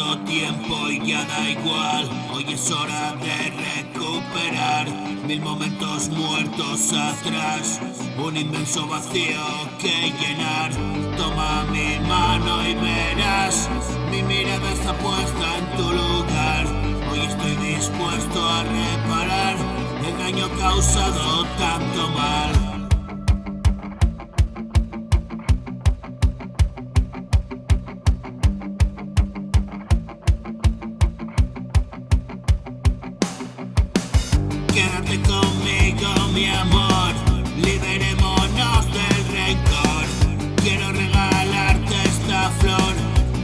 tanto tiempo y ya da igual. Hoy es hora de recuperar 1000 momentos muertos atrás, un inmenso vacío que llenar. Toma mi mano y verás, mi mirada está puesta en tu lugar. Hoy estoy dispuesto a reparar el daño causado tanto mal. Quédate conmigo, mi amor, liberémonos del rencor. Quiero regalarte esta flor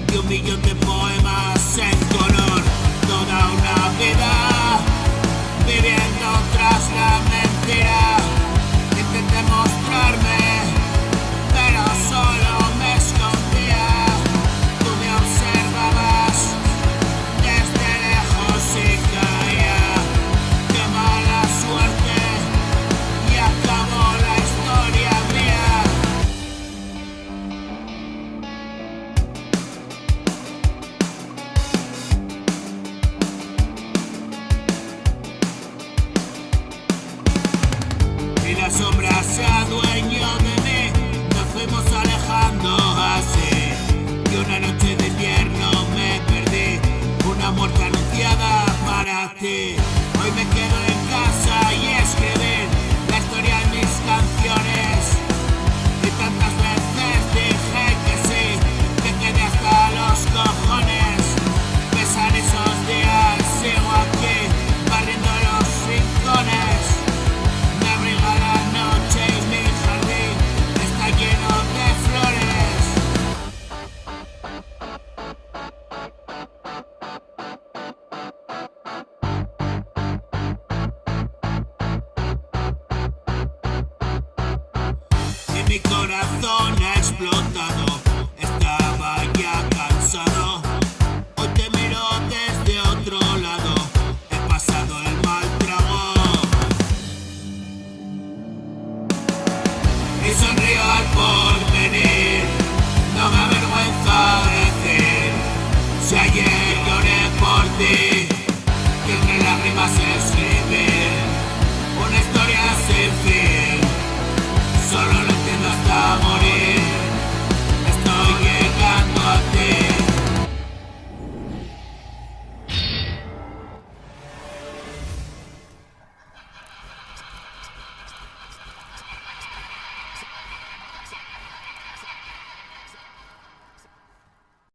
y 1.000.000 de poemas en color. Toda una vida viviendo tras la mentira. Intenté mostrarme, pero solo me escondía. Tú me observabas desde lejos y caía. Qué mala suerte, y acabó la historia mía. Y la sombra se adueñó de mí, nos fuimos alejando así. Y una noche de invierno me perdí, una muerte anunciada para ti. Hoy me quedo en casa y escribir la historia en mis canciones. Y tantas veces dije que sí, que quedé hasta los cojones. Pesan esos días, sigo aquí, barriendo los rincones. Me abriga la noche y mi jardín está lleno de flores. Y mi corazón ha explotado.